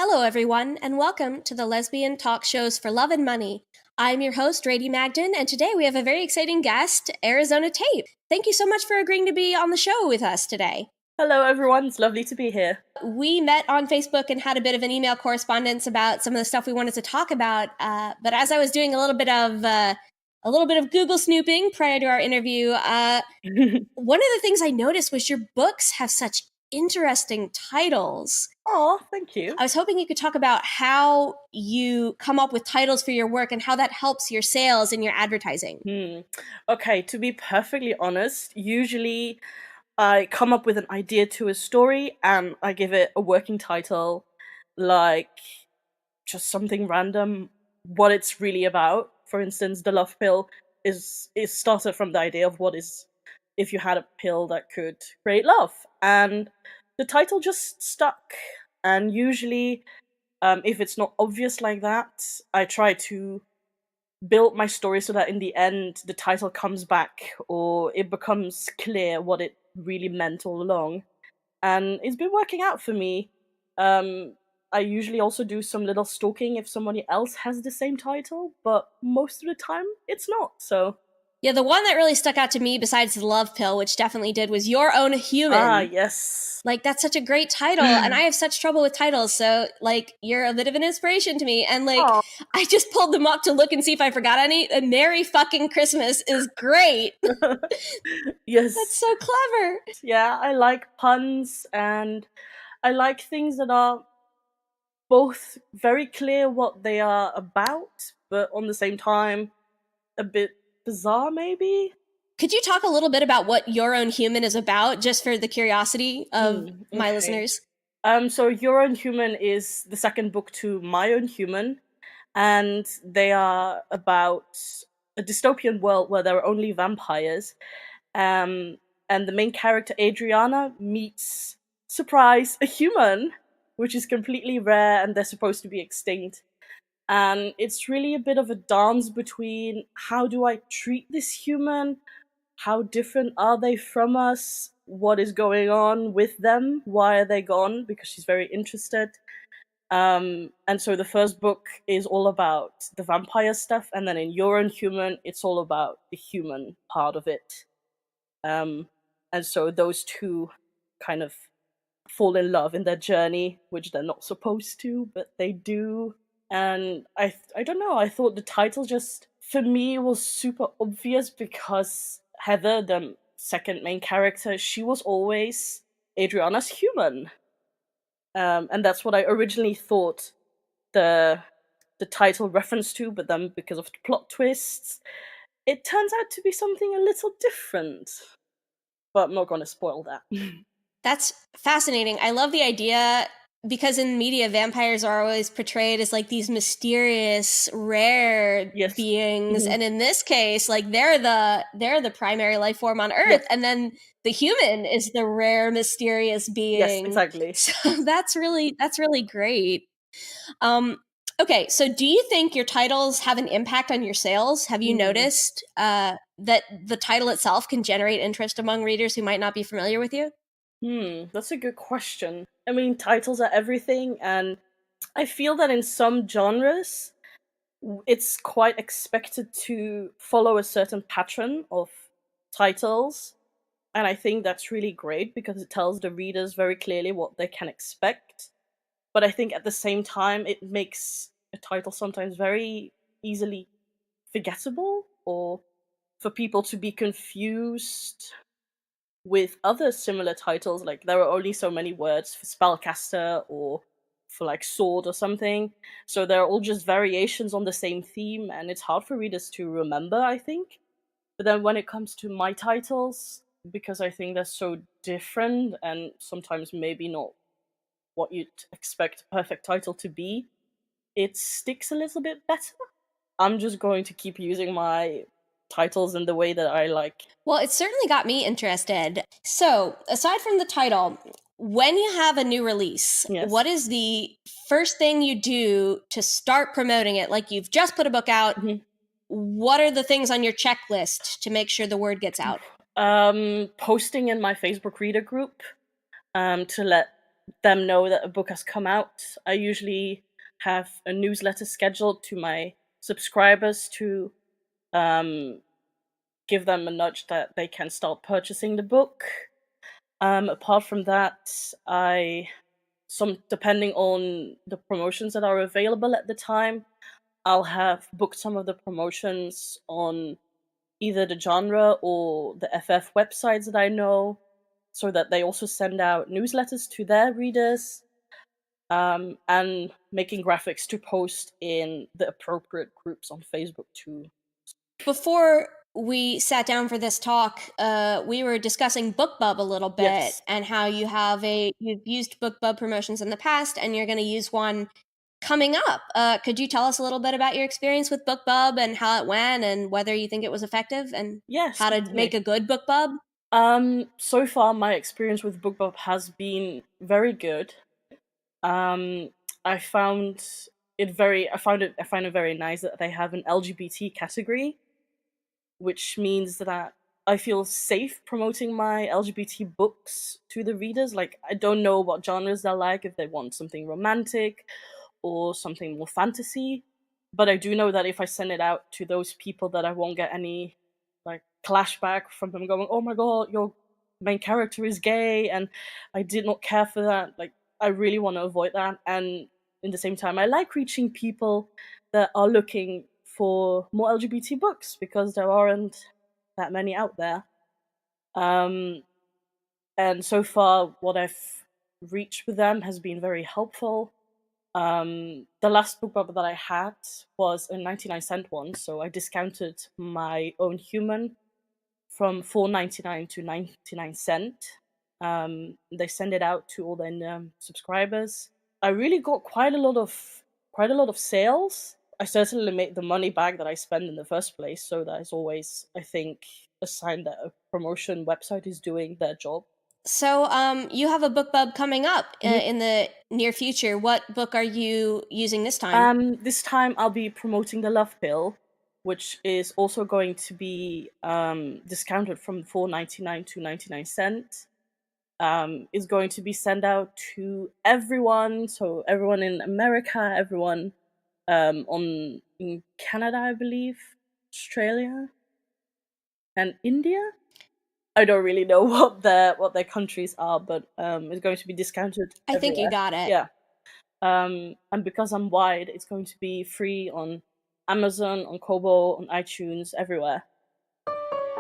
Hello, everyone, and welcome to the Lesbian Talk Shows for Love and Money. I'm your host, Rady Magden, and today we have a very exciting guest, Arizona Tape. Thank you so much for agreeing to be on the show with us today. Hello, everyone. It's lovely to be here. We met on Facebook and had a bit of an email correspondence about some of the stuff we wanted to talk about. But as I was doing a little bit of Google snooping prior to our interview, one of the things I noticed was your books have such interesting titles. Oh, thank you. I was hoping you could talk about how you come up with titles for your work and how that helps your sales and your advertising. Okay, to be perfectly honest, usually I come up with an idea to a story and I give it a working title, like just something random, what it's really about. For instance, the love pill is started from the idea of what is if you had a pill that could create love, and the title just stuck. And usually, if it's not obvious like that, I try to build my story so that in the end the title comes back or it becomes clear what it really meant all along. And it's been working out for me. I usually also do some little stalking if somebody else has the same title, but most of the time it's not. So Yeah, the one that really stuck out to me, besides the love pill, which definitely did, was Your Own Human. Yes. Like, that's such a great title, and I have such trouble with titles, so, like, you're a bit of an inspiration to me, and, like, Aw. I just pulled them up to look and see if I forgot any, and Merry fucking Christmas is great. Yes. That's so clever. Yeah, I like puns, and I like things that are both very clear what they are about, but on the same time a bit bizarre, maybe. Could you talk a little bit about what Your Own Human is about, just for the curiosity of my Okay. listeners? So Your Own Human is the second book to My Own Human, and they are about a dystopian world where there are only vampires. And the main character, Adriana, meets, surprise, a human, which is completely rare, and they're supposed to be extinct. And it's really a bit of a dance between how do I treat this human? How different are they from us? What is going on with them? Why are they gone? Because she's very interested. And so the first book is all about the vampire stuff, and then in Your Own Human, it's all about the human part of it. And so those two kind of fall in love in their journey, which they're not supposed to, but they do. And I don't know, I thought the title just, for me, was super obvious because Heather, the second main character, she was always Adriana's human. And that's what I originally thought the title referenced to, but then because of the plot twists, it turns out to be something a little different. But I'm not going to spoil that. That's fascinating. I love the idea because in media, vampires are always portrayed as like these mysterious, rare beings, and in this case, like they're the primary life form on Earth, and then the human is the rare, mysterious being. Yes, exactly. So that's really great. Okay, so do you think your titles have an impact on your sales? Have you noticed that the title itself can generate interest among readers who might not be familiar with you? That's a good question. I mean, titles are everything, and I feel that in some genres, it's quite expected to follow a certain pattern of titles, and I think that's really great because it tells the readers very clearly what they can expect. But I think at the same time, it makes a title sometimes very easily forgettable, or for people to be confused with other similar titles. Like, there are only so many words for spellcaster or for like sword or something, so they're all just variations on the same theme, and it's hard for readers to remember, I think. But then when it comes to my titles, because I think they're so different and sometimes maybe not what you'd expect a perfect title to be, it sticks a little bit better. I'm just going to keep using my titles in the way that I like. Well, it certainly got me interested. So, aside from the title, when you have a new release, what is the first thing you do to start promoting it? Like, you've just put a book out. What are the things on your checklist to make sure the word gets out? Posting in my Facebook reader group to let them know that a book has come out. I usually have a newsletter scheduled to my subscribers to give them a nudge that they can start purchasing the book. Apart from that, depending on the promotions that are available at the time, I'll have booked some of the promotions on either the genre or the FF websites that I know, so that they also send out newsletters to their readers, and making graphics to post in the appropriate groups on Facebook too. Before we sat down for this talk, we were discussing BookBub a little bit Yes. and how you've used BookBub promotions in the past and you're going to use one coming up. Could you tell us a little bit about your experience with BookBub and how it went and whether you think it was effective and Yes, how to certainly. make a good BookBub? So far my experience with BookBub has been very good. Um, I found I find it very nice that they have an LGBT category, which means that I feel safe promoting my LGBT books to the readers. Like, I don't know what genres they're like, if they want something romantic or something more fantasy, but I do know that if I send it out to those people, that I won't get any like clashback from them going, "Oh my god, your main character is gay," and I did not care for that. Like, I really want to avoid that, and in the same time, I like reaching people that are looking for more LGBT books because there aren't that many out there. Um, and so far, what I've reached with them has been very helpful. The last book bubble that I had was a 99-cent one, so I discounted my own human from $4.99 to 99 cents. They send it out to all their subscribers. I really got quite a lot of sales. I certainly made the money back that I spent in the first place, so that is always, I think, a sign that a promotion website is doing their job. So, you have a BookBub coming up Mhm. in the near future. What book are you using this time? This time I'll be promoting the Love Pill, which is also going to be discounted from $4.99 to 99 cents. Is going to be sent out to everyone, so everyone in America, everyone in Canada, I believe, Australia, and India. I don't really know what their countries are, but it's going to be discounted I think you everywhere. got it. Yeah. And because I'm wide, it's going to be free on Amazon, on Kobo, on iTunes, everywhere.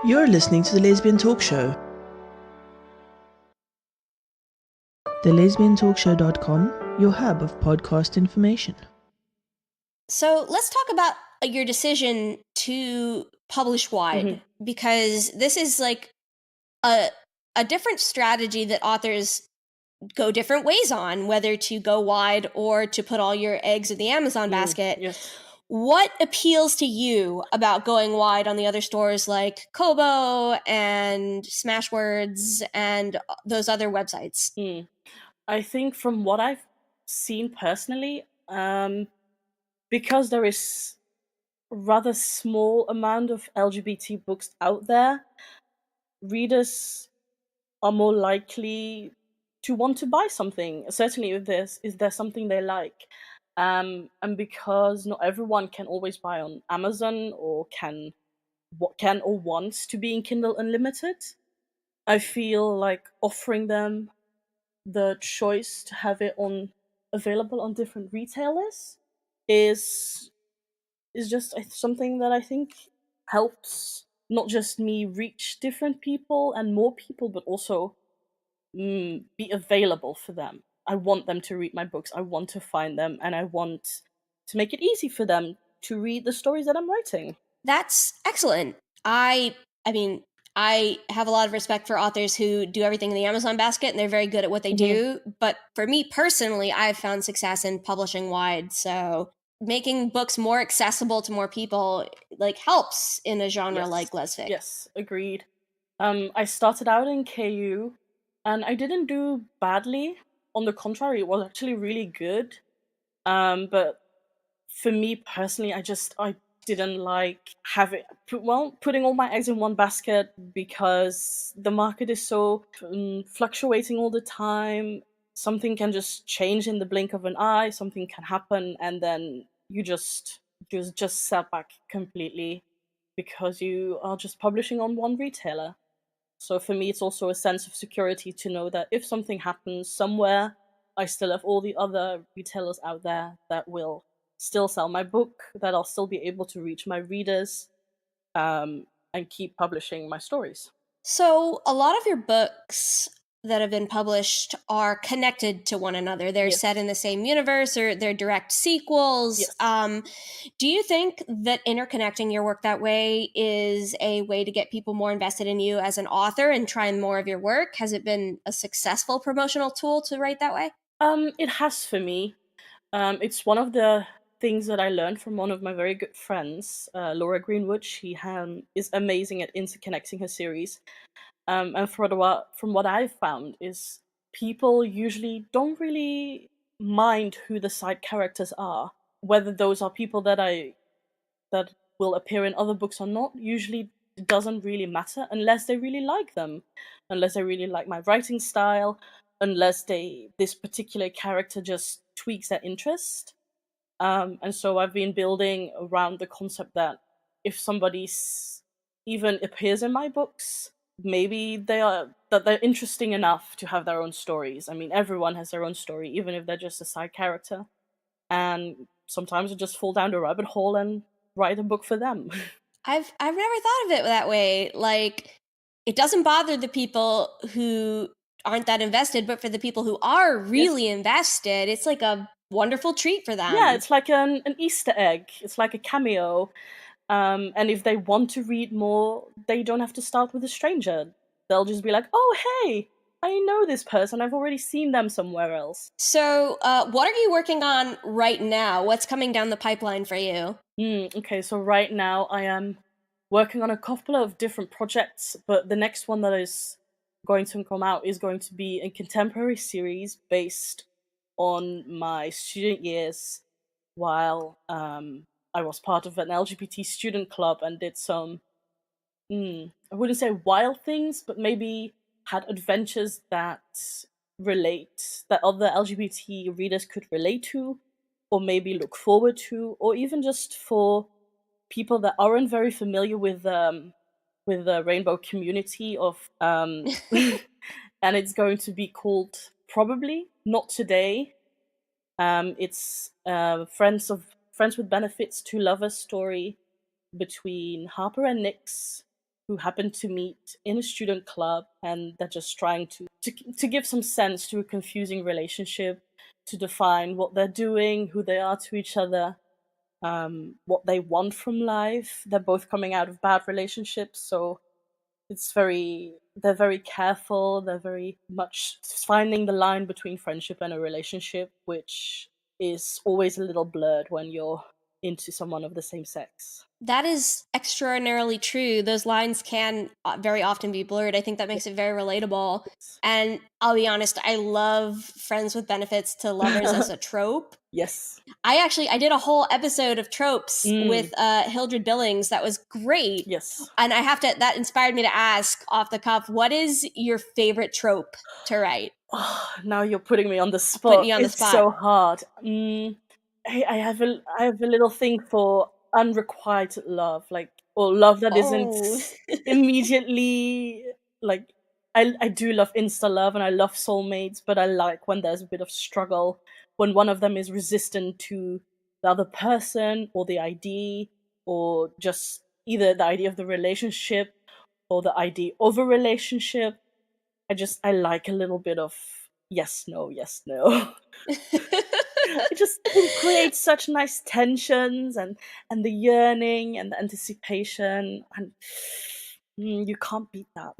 You're listening to The Lesbian Talk Show. TheLesbianTalkShow.com, your hub of podcast information. So let's talk about your decision to publish wide, because this is like a different strategy that authors go different ways on, whether to go wide or to put all your eggs in the Amazon basket. Yes. What appeals to you about going wide on the other stores like Kobo and Smashwords and those other websites? I think from what I've seen personally, because there is a rather small amount of LGBT books out there, readers are more likely to want to buy something. Certainly, if there's something they like, and because not everyone can always buy on Amazon or can or wants to be in Kindle Unlimited, I feel like offering them the choice to have it on available on different retailers is just something that I think helps not just me reach different people and more people, but also be available for them. I want them to read my books. I want to find them, and I want to make it easy for them to read the stories that I'm writing. That's excellent. I mean, I have a lot of respect for authors who do everything in the Amazon basket and they're very good at what they do. But for me personally, I've found success in publishing wide. So making books more accessible to more people like helps in a genre like lesfic. Yes, agreed. I started out in KU, and I didn't do badly. On the contrary, it was actually really good. But for me personally, I didn't like putting all my eggs in one basket because the market is so fluctuating all the time. something can just change in the blink of an eye, something can happen, and then you just set back completely because you are just publishing on one retailer. So for me, it's also a sense of security to know that if something happens somewhere, I still have all the other retailers out there that will still sell my book, that I'll still be able to reach my readers, and keep publishing my stories. So, a lot of your books that have been published are connected to one another. They're Yes. set in the same universe or they're direct sequels. Yes. Do you think that interconnecting your work that way is a way to get people more invested in you as an author and try more of your work? Has it been a successful promotional tool to write that way? It has for me. It's one of the things that I learned from one of my very good friends, Laura Greenwood. She is amazing at interconnecting her series. And from what I've found is people usually don't really mind who the side characters are, whether those are people that will appear in other books or not. Usually, it doesn't really matter unless they really like them, unless they really like my writing style, unless this particular character just tweaks their interest. And so I've been building around the concept that if somebody's even appears in my books, maybe they're interesting enough to have their own stories. I mean, everyone has their own story, even if they're just a side character. And sometimes I just fall down the rabbit hole and write a book for them. I've never thought of it that way. Like, it doesn't bother the people who aren't that invested, but for the people who are really invested, it's like a wonderful treat for them. Yeah, it's like an Easter egg. It's like a cameo. And if they want to read more, they don't have to start with a stranger. They'll just be like, oh, hey, I know this person. I've already seen them somewhere else. So, what are you working on right now? What's coming down the pipeline for you? Okay, so right now I am working on a couple of different projects, but the next one that is going to come out is going to be a contemporary series based on my student years while I was part of an LGBT student club and did some, I wouldn't say wild things, but maybe had adventures that other LGBT readers could relate to, or maybe look forward to, or even just for people that aren't very familiar with the rainbow community of and it's going to be called Probably Not Today. It's Friends with Benefits to Lovers story between Harper and Nix, who happen to meet in a student club, and they're just trying to give some sense to a confusing relationship, to define what they're doing, who they are to each other, what they want from life. They're both coming out of bad relationships, so they're very careful. They're very much finding the line between friendship and a relationship, which is always a little blurred when you're into someone of the same sex. That is extraordinarily true. Those lines can very often be blurred. I think that makes it very relatable. And I'll be honest, I love Friends with Benefits to Lovers as a trope. Yes. I did a whole episode of tropes with Hildred Billings. That was great. Yes. And that inspired me to ask off the cuff, what is your favorite trope to write? Oh, now you're putting me on the spot. It's so hard. I have a little thing for unrequited love, or love that isn't immediately like. I do love insta love and I love soulmates, but I like when there's a bit of struggle, when one of them is resistant to the other person or the idea, or just either the idea of the relationship or the idea of a relationship. I like a little bit of yes, no, yes, no. It creates such nice tensions and the yearning and the anticipation, and you can't beat that.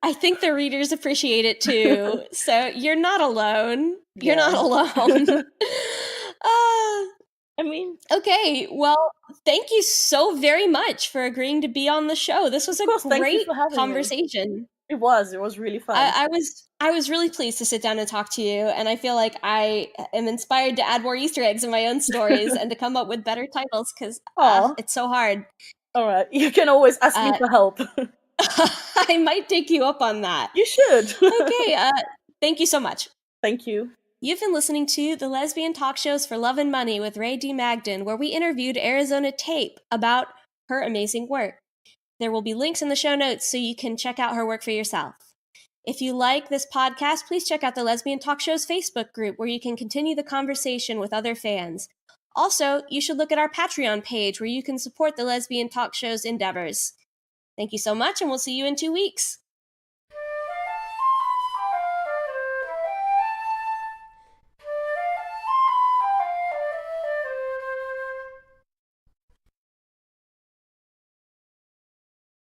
I think the readers appreciate it too. So you're not alone. You're not alone. I mean, okay. Well, thank you so very much for agreeing to be on the show. This was a great conversation. Me. It was really fun. I was really pleased to sit down and talk to you, and I feel like I am inspired to add more Easter eggs in my own stories and to come up with better titles because it's so hard. All right, you can always ask me for help. I might take you up on that. You should. Okay. Thank you so much. Thank you. You've been listening to the Lesbian Talk Shows for Love and Money with Rae D. Magden, where we interviewed Arizona Tape about her amazing work. There will be links in the show notes so you can check out her work for yourself. If you like this podcast, please check out the Lesbian Talk Show's Facebook group, where you can continue the conversation with other fans. Also, you should look at our Patreon page, where you can support the Lesbian Talk Show's endeavors. Thank you so much, and we'll see you in 2 weeks.